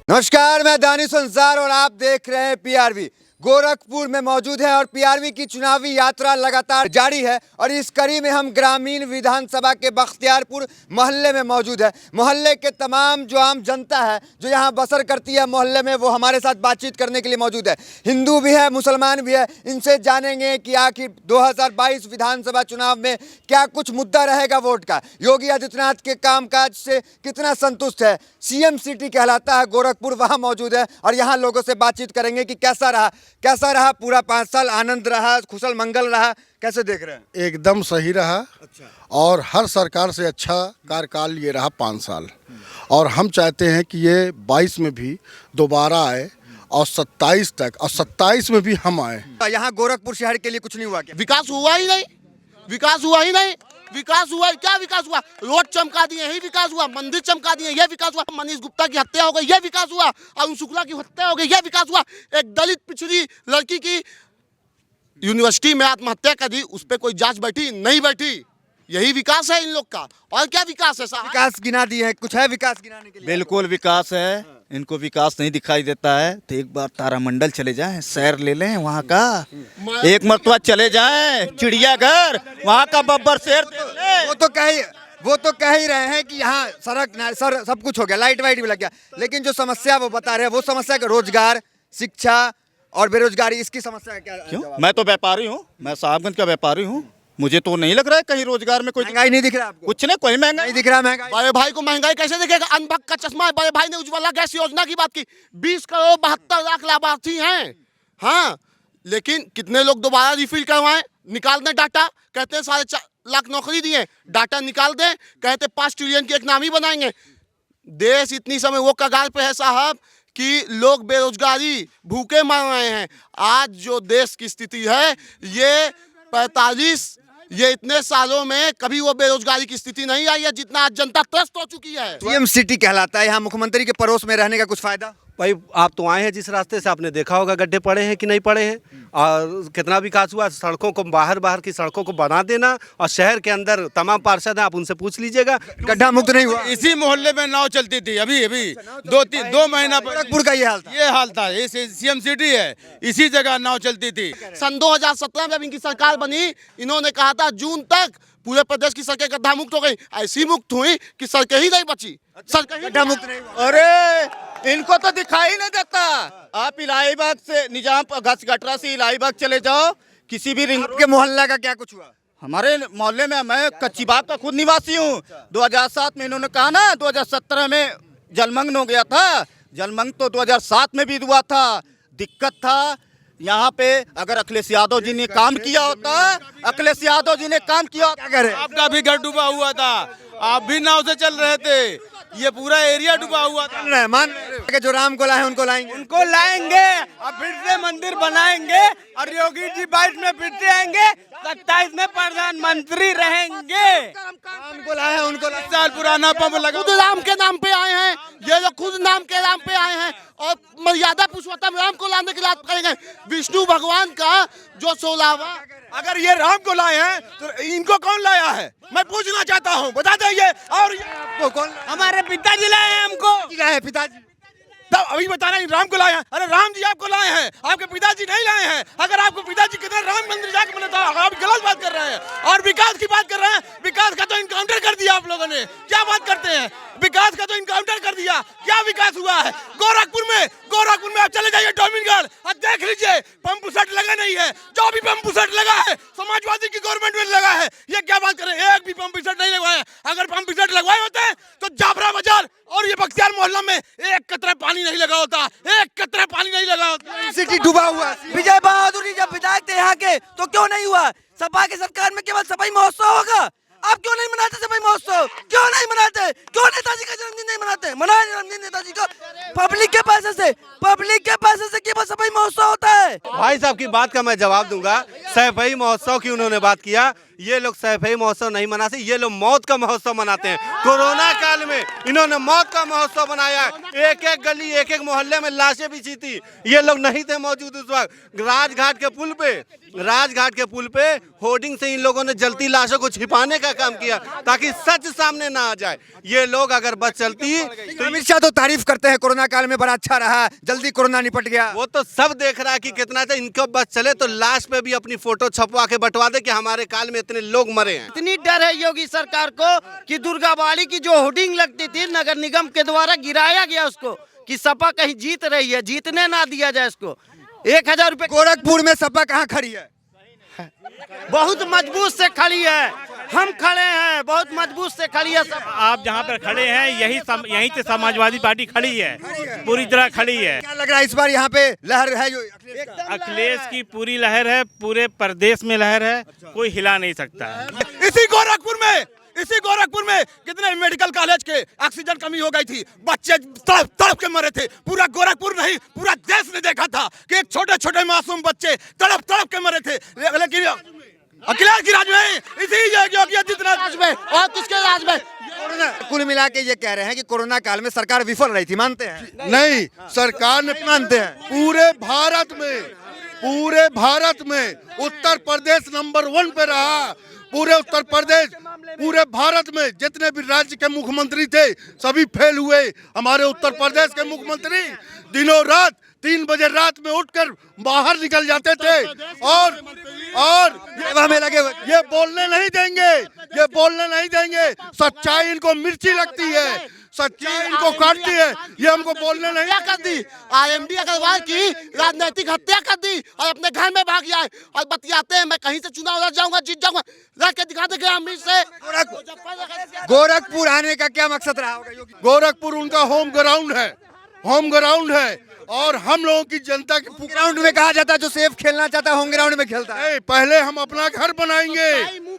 नमस्कार, मैं दानिश अंसार और आप देख रहे हैं पीआरवी। गोरखपुर में मौजूद है और पीआरवी की चुनावी यात्रा लगातार जारी है और इस कड़ी में हम ग्रामीण विधानसभा के बख्तियारपुर मोहल्ले में मौजूद है। मोहल्ले के तमाम जो आम जनता है जो यहाँ बसर करती है मोहल्ले में, वो हमारे साथ बातचीत करने के लिए मौजूद है। हिंदू भी है, मुसलमान भी है। इनसे जानेंगे कि आखिर 2022 विधानसभा चुनाव में क्या कुछ मुद्दा रहेगा वोट का। योगी आदित्यनाथ के कामकाज से कितना संतुष्ट है। सीएम सिटी कहलाता है गोरखपुर, वहाँ मौजूद है और यहाँ लोगों से बातचीत करेंगे कि कैसा रहा पूरा 5 साल। आनंद रहा, कुशल मंगल रहा, कैसे देख रहे हैं? एकदम सही रहा। अच्छा। और हर सरकार से अच्छा कार्यकाल ये रहा 5 साल। और हम चाहते हैं कि ये 22 में भी दोबारा आए और 27 तक, और 27 में भी हम आए। यहाँ गोरखपुर शहर के लिए कुछ नहीं हुआ क्या? विकास हुआ ही नहीं, विकास हुआ ही नहीं। विकास हुआ, क्या विकास हुआ? रोड चमका दिए, यही विकास हुआ। मंदिर चमका दिए, यह विकास हुआ। मनीष गुप्ता की हत्या हो गई, यह विकास हुआ। अरुण शुक्ला की हत्या हो गई, यह विकास हुआ। एक दलित पिछड़ी लड़की की यूनिवर्सिटी में आत्महत्या कर दी, उस पर कोई जांच बैठी नहीं बैठी। यही विकास है इन लोग का। और क्या विकास है साहब? विकास गिना दिए हैं, कुछ है विकास गिनाने के लिए? बिल्कुल विकास है। इनको विकास नहीं दिखाई देता है तो एक बार तारामंडल चले जाएं, सैर ले लें वहाँ का। एक मरतबा चले जाएं चिड़ियाघर, वहाँ का बब्बर शेर देख लें। वो तो कह ही रहे हैं कि यहाँ सर सब कुछ हो गया, लाइट वाइट भी लग गया, लेकिन जो समस्या वो बता रहे हैं वो समस्या का रोजगार, शिक्षा और बेरोजगारी, इसकी समस्या है क्या? क्यों? मैं तो व्यापारी हूँ, मैं साहबगंज का व्यापारी हूँ। मुझे तो नहीं लग रहा है कहीं रोजगार में कोई महंगाई नहीं दिख रहा आपको? कुछ नहीं, कोई महंगाई नहीं दिख रहा महंगाई। बड़े भाई को महंगाई कैसे दिखेगा? अनभक का चश्मा है। बड़े भाई ने उज्ज्वला गैस योजना की बात की। 20 करोड़ 72 लाख लाभार्थी हैं। हाँ, लेकिन कितने लोग दोबारा रिफिल करवाएं? निकाल दें डाटा, कहते हैं 4.5 लाख नौकरी दिए। डाटा निकाल दें, कहते 5 ट्रिलियन की इकोनॉमी बनाएंगे। देश इतनी समय वो कगार पे है साहब कि लोग बेरोजगारी भूखे मर रहे हैं। आज जो देश की स्थिति है, ये इतने सालों में कभी वो बेरोजगारी की स्थिति नहीं आई है जितना आज जनता त्रस्त हो चुकी है। सीएम सिटी कहलाता है, यहाँ मुख्यमंत्री के पड़ोस में रहने का कुछ फायदा? भाई आप तो आए हैं जिस रास्ते से, आपने देखा होगा गड्ढे पड़े हैं कि नहीं पड़े हैं, और कितना विकास हुआ। सड़कों को, बाहर की सड़कों को बना देना, और शहर के अंदर तमाम पार्षद हैं, आप उनसे पूछ लीजिएगा, गड्ढा मुक्त नहीं हुआ। इसी मोहल्ले में नाव चलती थी अभी 2 महीना गोरखपुर का ये हाल था। ये सीएम सिटी है, इसी जगह नाव चलती थी। सन 2017 में जब इनकी सरकार बनी, इन्होंने कहा था जून तक पूरे प्रदेश की सड़कें गड्ढा मुक्त हो गई। ऐसी मुक्त हुई कि सड़कें ही नहीं बची, सड़कें गड्ढा मुक्त नहीं हुआ। अरे इनको तो दिखाई नहीं देता। आप इलाहीबाग से, निजाम गटरा से इलाहीबाग चले जाओ, किसी भी रिंग आपके मोहल्ला का क्या कुछ हुआ? हमारे मोहल्ले में, मैं कच्ची बाग का खुद निवासी हूँ। 2007 में इन्होंने कहा ना 2017 में जलमग्न हो गया था। जलमग्न तो 2007 में भी हुआ था। दिक्कत था यहाँ पे, अगर अखिलेश यादव जी ने काम किया होता, अखिलेश यादव जी ने काम किया होता, क्या करे? आपका भी घर डूबा हुआ था, आप भी नाव से चल रहे थे। ये पूरा एरिया डूबा हुआ था। मान के जो राम को लाए उनको लाएंगे, उनको लाएंगे और फिर से मंदिर बनाएंगे और योगी जी 22 में फिर से आएंगे, 27 में प्रधानमंत्री रहेंगे। राम को लाए उनको लाएंगे। साल पुराना पंप लगा, खुद राम के नाम पे आए हैं। ये लोग खुद नाम के नाम पे आए हैं और मर्यादा पुरुषोत्तम राम को लाने की बात करेंगे। विष्णु भगवान का जो 16वां, अगर ये राम को लाए हैं तो इनको कौन लाया है? मैं पूछना चाहता हूँ, बता दीजिए। और आपको कौन हमारे पिताजी लाए हैं हमको। लाए? पिताजी तब अभी बताना ही राम को लाए हैं। अरे राम जी आपको लाए हैं, आपके पिताजी नहीं लाए हैं। अगर आपको पिताजी कितने राम मंदिर जाके मिला था, आप गलत बात कर रहे हैं। और विकास की बात कर रहे हैं, विकास का तो इनकाउंटर कर दिया आप लोगों ने। क्या बात करते हैं? विकास का तो इनकाउंटर कर दिया। क्या विकास हुआ है गोरखपुर में? आप चले जाइए डोमिनगढ़ और देख लीजिए, पंप सेट लगा नहीं है। जो भी पंप सेट लगा है समाजवादी की गवर्नमेंट में लगा है। ये क्या बात कर रहे हैं? एक भी पंप सेट नहीं लगवाया। अगर पंप सेट लगवाए होते तो जाफरा बाजार और ये बख्तियार मोहल्ला में एक कतरा पानी नहीं लगा होता, एक कतरा पानी नहीं लगा होता। सिटी डूबा हुआ। विजय बहादुर जी जब विधायक थे यहाँ के, तो क्यों नहीं हुआ? सपा के सरकार में केवल सफाई महोत्सव होगा। आप क्यों नहीं मनाते सफाई महोत्सव? क्यों नहीं मनाते? क्यों नेताजी का जन्मदिन नहीं मनाते? मनाए जन्मदिन नेताजी का। पब्लिक के पैसे से केवल सफाई महोत्सव होता है। भाई साहब की बात का मैं जवाब दूंगा। सफाई महोत्सव की उन्होंने बात किया, ये लोग सफाई महोत्सव नहीं मनाते, ये लोग मौत का महोत्सव मनाते हैं। कोरोना काल में इन्होंने मौत का महोत्सव बनाया। एक एक गली, एक एक मोहल्ले में लाशें बिछी थी, ये लोग नहीं थे मौजूद उस वक्त। राजघाट के पुल पे होर्डिंग से इन लोगों ने जलती लाशों को छिपाने का काम किया ताकि सच सामने ना आ जाए। ये लोग अगर बच चलती तो अमित शाह तो तो तारीफ करते हैं कोरोना काल में बड़ा अच्छा रहा, जल्दी कोरोना निपट गया। वो तो सब देख रहा है कि कितना अच्छा, इनको बस चले तो लास्ट पे भी अपनी फोटो छपवा के बंटवा दे कि हमारे काल में इतने लोग मरे हैं। इतनी डर है योगी सरकार को कि दुर्गाबाड़ी की जो होर्डिंग लगती थी नगर निगम के द्वारा गिराया गया उसको, कि सपा कहीं जीत रही है, जीतने ना दिया जाए इसको। 1000 रुपए गोरखपुर में सपा कहाँ खड़ी है? बहुत मजबूत से खड़ी है, हम खड़े हैं, बहुत मजबूत से खड़ी है सपा। आप जहाँ पर खड़े हैं यहीं से समाजवादी पार्टी खड़ी है, पूरी तरह खड़ी है। क्या लग रहा है इस बार यहाँ पे लहर है जो अखिलेश की पूरी लहर है, पूरे प्रदेश में लहर है, कोई हिला नहीं सकता है। इसी गोरखपुर में कितने मेडिकल कॉलेज के ऑक्सीजन कमी हो गई थी, बच्चे तड़प तड़प के मरे थे। पूरा गोरखपुर नहीं, पूरा देश ने देखा था कि एक छोटे छोटे मासूम बच्चे तड़प तड़प के मरे थे। लेकिन अखिलेश की राज में, इसी योगी आदित्यनाथ राज में और किसके राज में? कुल मिला के ये कह रहे हैं कि कोरोना काल में सरकार विफल रही थी, मानते हैं? नहीं, सरकार ने मानते हैं। पूरे भारत में उत्तर प्रदेश नंबर 1 पे रहा। पूरे उत्तर प्रदेश, पूरे भारत में जितने भी राज्य के मुख्यमंत्री थे सभी फेल हुए। हमारे उत्तर प्रदेश के मुख्यमंत्री दिनों रात 3 बजे रात में उठकर बाहर निकल जाते थे और हमें लगे ये बोलने नहीं देंगे। सच्चाई इनको मिर्ची लगती है, सच्चाई इनको काटती है, ये हमको बोलने नहीं। कर दी IMD अग्रवाल की राजनीतिक हत्या कर दी और अपने घर में भाग गया है और बतियाते हैं मैं कहीं से चुनाव लड़ जाऊंगा, जीत जाऊंगा। रख के दिखा दे ग्रामीण से। गोरखपुर आने का क्या मकसद रहा होगा योगी? गोरखपुर उनका होम ग्राउंड है और हम लोगों की जनता के ग्राउंड में कहा जाता है जो सेफ खेलना चाहता है होम ग्राउंड में खेलता है। नहीं, पहले हम अपना घर बनाएंगे,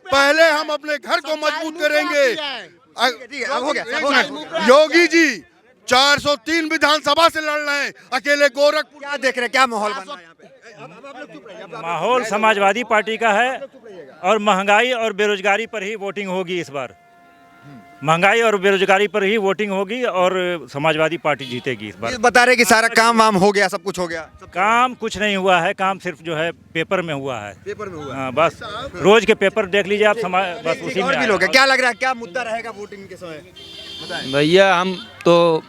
पहले हम अपने घर को मजबूत करेंगे। ठीक है, अब हो गया। योगी जी 403 विधानसभा से लड़ रहे हैं, अकेले गोरखपुर। क्या देख रहे हैं, क्या माहौल बन रहा है यहाँ पे? माहौल समाजवादी पार्टी का है और महंगाई और बेरोजगारी पर ही वोटिंग होगी इस बार। महंगाई और बेरोजगारी पर ही वोटिंग होगी और समाजवादी पार्टी जीतेगी इस बार। बता रहे कि सारा काम वाम हो गया, सब कुछ हो गया। काम कुछ नहीं हुआ है, काम सिर्फ जो है पेपर में हुआ है। पेपर में हुआ हाँ, बस रोज के पेपर देख लीजिए आप, बस उसी और में भी लोग हैं। क्या लग रहा है, क्या मुद्दा रहेगा वोटिंग के समय? बताएं। भैया हम तो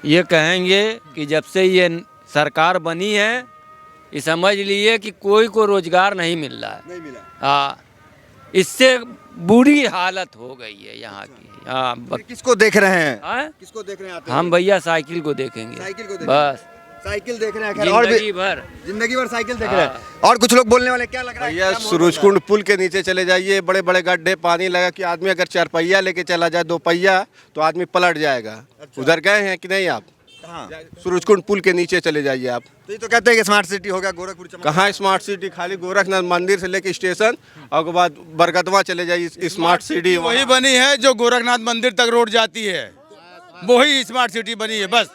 ये कहेंगे कि जब से ये सरकार बनी है ये समझ लिए कि कोई को रोजगार नहीं मिल रहा है। नहीं मिला। हाँ, इससे बुरी हालत हो गई है यहाँ की। हाँ, किसको देख रहे हैं? हाँ? किसको देख रहे हैं? हम भैया साइकिल को देखेंगे, साइकिल को देख बस साइकिल देख रहे हैं। खैर, और जिंदगी भर साइकिल देख रहे हैं। और कुछ लोग बोलने वाले, क्या लग रहा है? भैया सूरजकुंड पुल के नीचे चले जाइए, बड़े बड़े गड्ढे, पानी लगा कि आदमी अगर 4 पहिया लेके चला जाए, 2 पहिया, तो आदमी पलट जाएगा। उधर गए हैं कि नहीं आप? सूरजकुंड पुल के नीचे चले जाइए आप। तो ये तो कहते हैं कि स्मार्ट सिटी हो गया गोरखपुर। कहाँ स्मार्ट सिटी? खाली गोरखनाथ मंदिर से लेके स्टेशन और उसके बाद बरगदवा चले जाइए, स्मार्ट सिटी वही बनी है जो गोरखनाथ मंदिर तक रोड जाती है, वही स्मार्ट सिटी बनी है, बस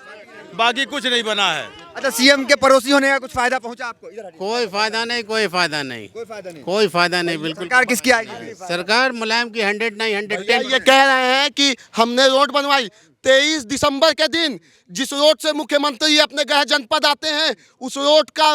बाकी कुछ नहीं बना है। अच्छा, सीएम के पड़ोसी होने का कुछ फायदा पहुंचा आपको? इधर कोई फायदा नहीं, कोई फायदा नहीं, कोई फायदा नहीं, कोई फायदा नहीं, बिल्कुल। सरकार किसकी आएगी? सरकार मुलायम की 100 नहीं 110। ये कह रहे हैं कि हमने रोड बनवाई। 23 दिसंबर के दिन जिस रोड से मुख्यमंत्री अपने गृह जनपद आते हैं उस रोड का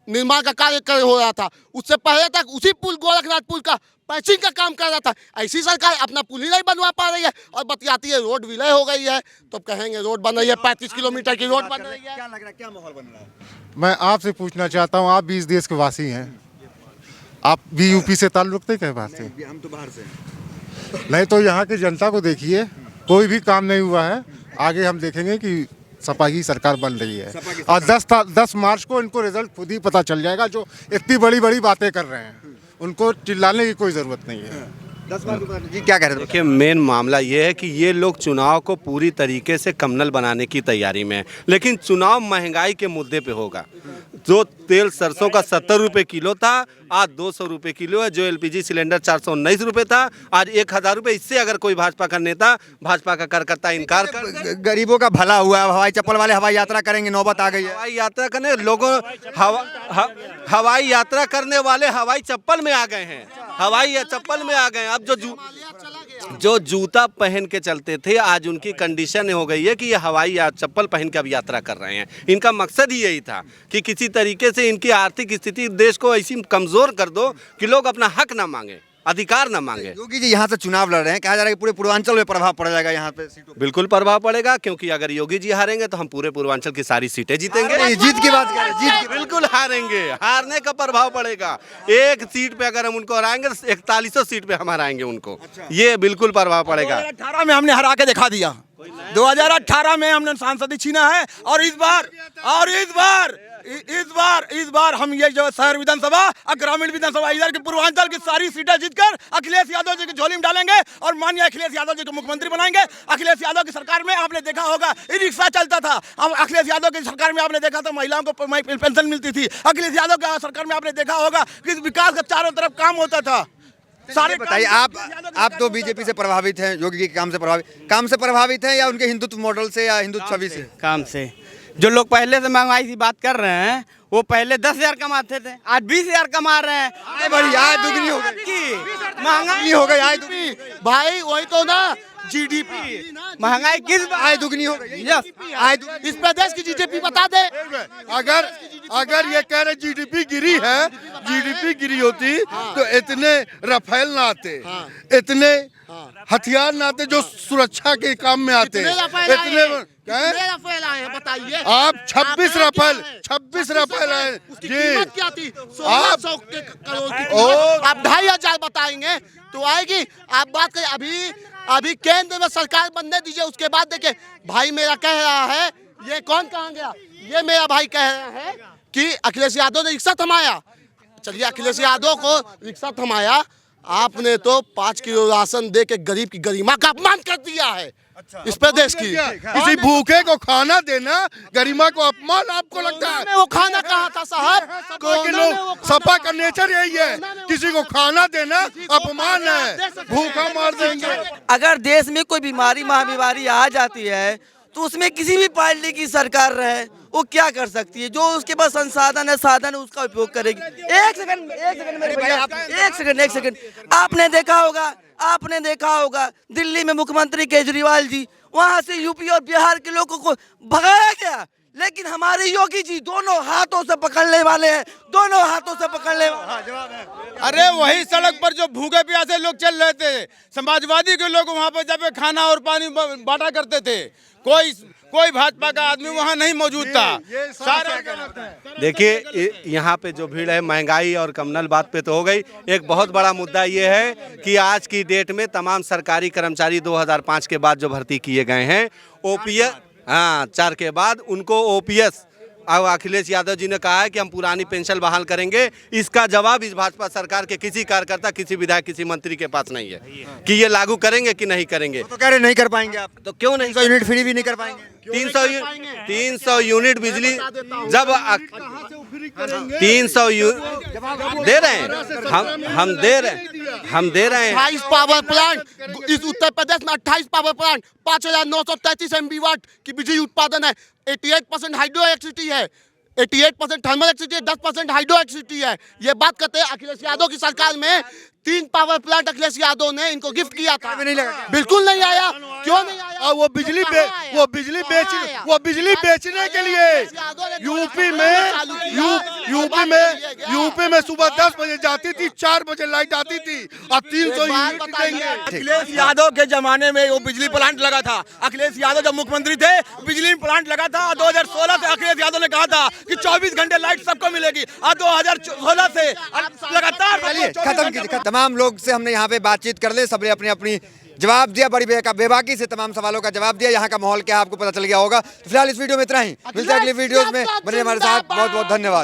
निर्माण का कार्य हो रहा था। उससे पहले तक उसी पुल, गोरखनाथ पुल का पैचिंग का काम कर रहा था। ऐसी सरकार अपना पुल ही नहीं बनवा पा रही है और बतियाती है रोड विलय हो गई है। तो कहेंगे रोड बन रही है, 35 किलोमीटर की रोड बन रही है। क्या लग रहा है, क्या माहौल बन रहा है? मैं आपसे पूछना चाहता हूँ, आप भी इस देश के वासी हैं, आप भी यूपी से ताल्लुक रखते हैं? बात से हम तो बाहर से। नहीं तो यहाँ की जनता को देखिए, कोई भी काम नहीं हुआ है। आगे हम देखेंगे कि सपा की सरकार बन रही है और 10 मार्च को इनको रिजल्ट खुद ही पता चल जाएगा। जो इतनी बड़ी बड़ी बातें कर रहे हैं उनको चिल्लाने की कोई ज़रूरत नहीं है। 10 बार जी क्या कह रहे थे? देखिए, मेन मामला ये है कि ये लोग चुनाव को पूरी तरीके से कमनल बनाने की तैयारी में है, लेकिन चुनाव महंगाई के मुद्दे पे होगा। जो तेल सरसों का 70 रुपये किलो था, आज 200 रुपये किलो है। जो LPG सिलेंडर 419 रुपये था, आज 1000 रुपये। इससे अगर कोई भाजपा का नेता, भाजपा का कार्यकर्ता इनकार कर, गरीबों का भला हुआ है। हवाई चप्पल वाले हवाई यात्रा करेंगे, नौबत आ गई है। हवाई यात्रा करने लोगों हवाई यात्रा करने वाले हवाई चप्पल में आ गए हैं, हवाई चप्पल में आ गए। अब जो जूता पहन के चलते थे, आज उनकी कंडीशन हो गई है कि ये हवाई चप्पल पहन के अब यात्रा कर रहे हैं। इनका मकसद ही यही था कि किसी तरीके से इनकी आर्थिक स्थिति देश को ऐसी कमज़ोर कर दो कि लोग अपना हक ना मांगे। अधिकार न मांगे। योगी जी यहाँ से चुनाव लड़ रहे हैं, कहा जा रहा है कि पूरे पूर्वांचल में प्रभाव पड़ जाएगा यहाँ पे सीटों पे। बिल्कुल प्रभाव पड़ेगा, क्योंकि अगर योगी जी हारेंगे तो हम पूरे पूर्वांचल की सारी सीटें जीतेंगे। नहीं, जीत की बात कर रहे हैं, जीत की। बिल्कुल हारेंगे, हारने का प्रभाव पड़ेगा। एक सीट पे अगर हम उनको हराएंगे तो 41 सीट पे हम हराएंगे उनको, ये बिल्कुल प्रभाव पड़ेगा। 2018 में हमने हरा के दिखा दिया, 2018 में हमने सांसद छीना है, और इस बार हम ये जो शहर विधानसभा और ग्रामीण विधानसभा इधर की पूर्वांचल की सारी सीटें जीतकर अखिलेश यादव जी की झोली में डालेंगे और माननीय अखिलेश यादव जी को मुख्यमंत्री बनाएंगे। अखिलेश यादव की सरकार में आपने देखा होगा ई रिक्शा चलता था, हम अखिलेश यादव की सरकार में आपने देखा था महिलाओं को पेंशन मिलती थी। अखिलेश यादव की सरकार में आपने देखा होगा कि विकास का चारों तरफ काम होता था। सारे बताइए, आप तो बीजेपी से प्रभावित हैं, योगी के काम से प्रभावित हैं या उनके हिंदुत्व मॉडल से या हिंदुत्व छवि से? काम से। जो लोग पहले से महंगाई की बात कर रहे हैं वो पहले 10,000 कमाते थे, आज 20,000 कमा रहे हैं। आय बढ़ी, आय दुगनी हो गई, महंगाई हो गई, आय दुगनी। भाई वही तो ना जीडीपी महंगाई किस आय दुगनी हो गई। इस प्रदेश की जीडीपी बता दे। अगर ये कह रहे जीडीपी गिरी है, जीडीपी गिरी होती तो इतने रफेल ना आते, इतने हथियार ना आते जो सुरक्षा के काम में आते। रफेल आए हैं बताइए आप 26 रफेल आए उसकी जी। कीमत क्या थी? 1600 करोड़ की कीमत। आप 2,500 बताएंगे तो आएगी। आप बात करें अभी केंद्र में सरकार बनने दीजिए, उसके बाद देखिए। भाई मेरा कह रहा है, ये कौन कहाँ गया, ये मेरा भाई कह रहा है कि अखिलेश यादव ने रिक्शा थमाया। चलिए अखिलेश यादव को रिक्शा थमाया, आपने तो 5 किलो राशन दे के गरीब की गरिमा का अपमान कर दिया है। इस प्रदेश की किसी भूखे को खाना देना गरिमा को अपमान आपको लगता है? वो खाना कहा था साहब? सपा का नेचर यही है, किसी को खाना देना अपमान है, भूखा मार देंगे। अगर देश में कोई बीमारी महाबीमारी आ जाती है तो उसमें किसी भी पार्टी की सरकार रहे वो क्या कर सकती है? जो उसके पास संसाधन है, साधन है, उसका उपयोग करेगी। एक सेकंड मेरे भैया, एक सेकंड। आपने देखा होगा दिल्ली में मुख्यमंत्री केजरीवाल जी, वहां से यूपी और बिहार के लोगों को भगाया गया, लेकिन हमारे योगी जी दोनों हाथों से पकड़ने वाले हैं, दोनों हाथों से पकड़ने वाले। अरे वही सड़क पर जो भूखे प्यासे लोग चल रहे थे, समाजवादी के लोग वहाँ पर जब खाना और पानी बांटा करते थे, कोई भाजपा का आदमी वहाँ नहीं मौजूद था। देखिए यहाँ पे जो भीड़ है महंगाई और कम्युनल बात पे तो हो गई। एक बहुत बड़ा मुद्दा ये है कि आज की डेट में तमाम सरकारी कर्मचारी 2005 के बाद जो भर्ती किए गए हैं ओपीएस, 4 के बाद उनको ओपीएस, अब अखिलेश यादव जी ने कहा है कि हम पुरानी पेंशन बहाल करेंगे। इसका जवाब इस भाजपा सरकार के किसी कार्यकर्ता, किसी विधायक, किसी मंत्री के पास नहीं है कि ये लागू करेंगे कि नहीं करेंगे। तो कह रहे नहीं कर पाएंगे आप, तो क्यों नहीं? 300 यूनिट फ्री भी नहीं कर पाएंगे। 300 यूनिट बिजली जब 300 दे रहे हैं, हम दे रहे हैं। 28 पावर प्लांट इस उत्तर प्रदेश में, 28 पावर प्लांट, 5,933 MW वाट की बिजली उत्पादन है। 88% हाइड्रो इलेक्ट्रिसिटी है, 88% थर्मल इलेक्ट्रिसिटी है, 10% हाइड्रो इलेक्ट्रिसिटी है। ये बात करते हैं अखिलेश यादव की सरकार में 3 पावर प्लांट अखिलेश यादव ने इनको गिफ्ट किया था। बिल्कुल नहीं आया। क्यों नहीं आया? और वो बिजली बेचने के लिए यूपी में सुबह 10 बजे जाती थी, 4 बजे लाइट आती थी, और 300 यूनिट देंगे। अखिलेश यादव के जमाने में वो बिजली प्लांट लगा था। अखिलेश यादव जब मुख्यमंत्री थे बिजली प्लांट लगा था, और 2016 से अखिलेश यादव ने कहा था कि 24 घंटे लाइट सबको मिलेगी, और 2016 से लगातार खत्म। तमाम लोग से हमने यहाँ पे बातचीत कर ले, सबने अपनी अपनी जवाब दिया, बड़ी बेबाकी से तमाम सवालों का जवाब दिया। यहाँ का माहौल क्या आपको पता चल गया होगा। तो फिलहाल इस वीडियो में इतना ही, मिलते हैं अगली वीडियोस में। बने हमारे साथ, बहुत बहुत धन्यवाद।